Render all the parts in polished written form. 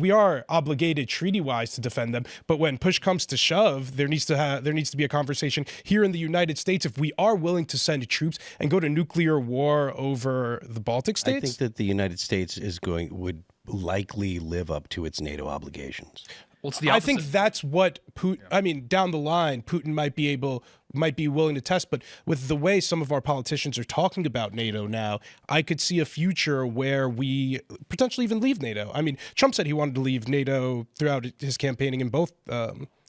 We are obligated treaty-wise to defend them, but when push comes to shove, there needs to be a conversation here in the United States if we are willing to send troops and go to nuclear war over the Baltic states. I think that the United States would likely live up to its NATO obligations. Well, it's the I opposite. think that's what Putin. I mean, down the line, Putin might be willing to test. But with the way some of our politicians are talking about NATO now, I could see a future where we potentially even leave NATO. I mean, Trump said he wanted to leave NATO throughout his campaigning in both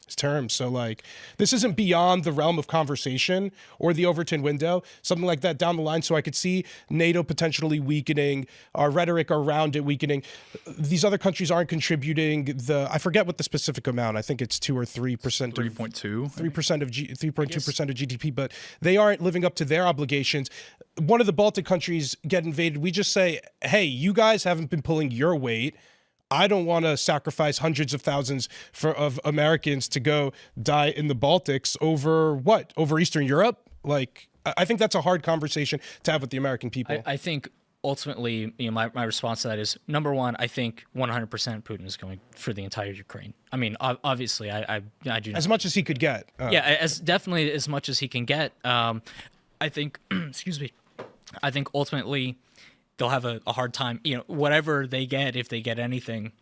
his terms. So, like, this isn't beyond the realm of conversation or the Overton window, something like that down the line. So I could see NATO potentially weakening, our rhetoric around it weakening. These other countries aren't contributing I forget what the specific amount. I think it's 2 or 3%. 3.2. 3% of 3.2% of GDP, but they aren't living up to their obligations. One of the Baltic countries get invaded. We just say, hey, you guys haven't been pulling your weight. I don't want to sacrifice hundreds of thousands of Americans to go die in the Baltics over what? Over Eastern Europe? Like, I think that's a hard conversation to have with the American people. I think ultimately, my response to that is, number one, I think 100% Putin is going for the entire Ukraine. I mean, obviously, I do not. As much as he could get. Definitely as much as he can get. I think, excuse me, I think ultimately they'll have a hard time, whatever they get, if they get anything,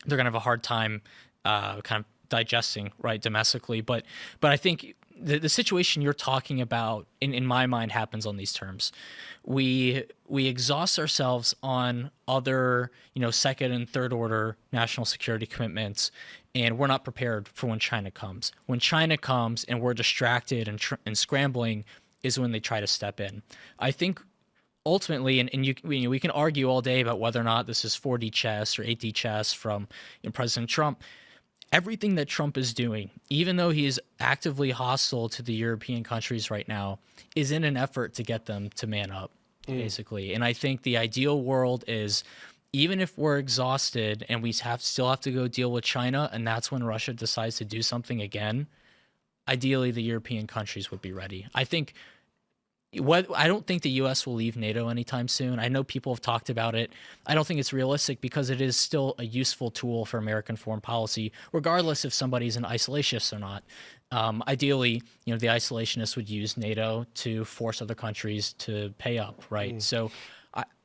they're going to have a hard time kind of digesting, right, domestically. But I think the situation you're talking about, in my mind, happens on these terms. We exhaust ourselves on other, second and third order national security commitments, and we're not prepared for when China comes. When China comes and we're distracted and scrambling is when they try to step in. I think ultimately, and we can argue all day about whether or not this is 4D chess or 8D chess from President Trump. Everything that Trump is doing, even though he is actively hostile to the European countries right now, is in an effort to get them to man up, basically. And I think the ideal world is, even if we're exhausted and we still have to go deal with China, and that's when Russia decides to do something again, ideally the European countries would be ready. I don't think the U.S. will leave NATO anytime soon. I know people have talked about it. I don't think it's realistic because it is still a useful tool for American foreign policy, regardless if somebody's an isolationist or not. Ideally, the isolationists would use NATO to force other countries to pay up, right? So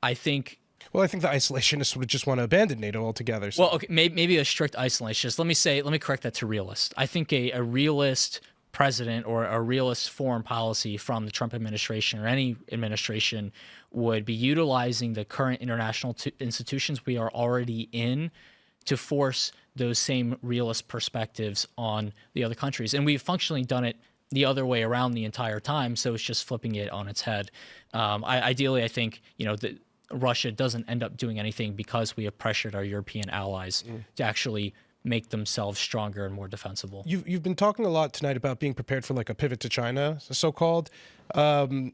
I think... Well, I think the isolationists would just want to abandon NATO altogether. So. Well, okay, maybe a strict isolationist. Let me correct that to realist. I think a realist president or a realist foreign policy from the Trump administration or any administration would be utilizing the current international institutions we are already in to force those same realist perspectives on the other countries. And we've functionally done it the other way around the entire time, so it's just flipping it on its head. Ideally, I think that Russia doesn't end up doing anything because we have pressured our European allies to actually make themselves stronger and more defensible. You've been talking a lot tonight about being prepared for like a pivot to China, so-called. I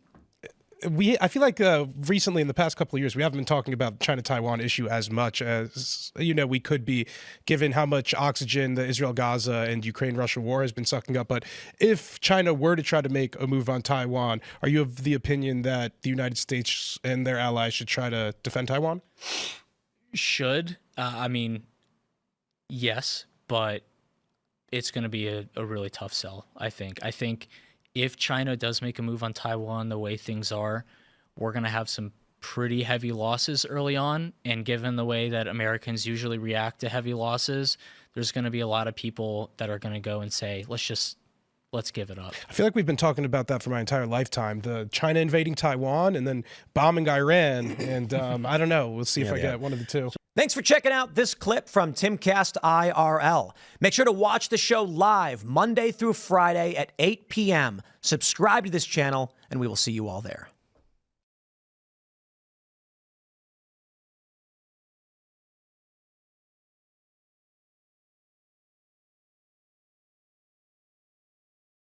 feel like recently in the past couple of years, we haven't been talking about the China-Taiwan issue as much as, we could be, given how much oxygen the Israel-Gaza and Ukraine-Russia war has been sucking up. But if China were to try to make a move on Taiwan, are you of the opinion that the United States and their allies should try to defend Taiwan? Should. Yes, but it's going to be a really tough sell, I think. I think if China does make a move on Taiwan the way things are, we're going to have some pretty heavy losses early on. And given the way that Americans usually react to heavy losses, there's going to be a lot of people that are going to go and say, let's give it up. I feel like we've been talking about that for my entire lifetime. The China invading Taiwan and then bombing Iran. And I don't know. We'll see if I get one of the two. Thanks for checking out this clip from Timcast IRL. Make sure to watch the show live Monday through Friday at 8 p.m. Subscribe to this channel, and we will see you all there.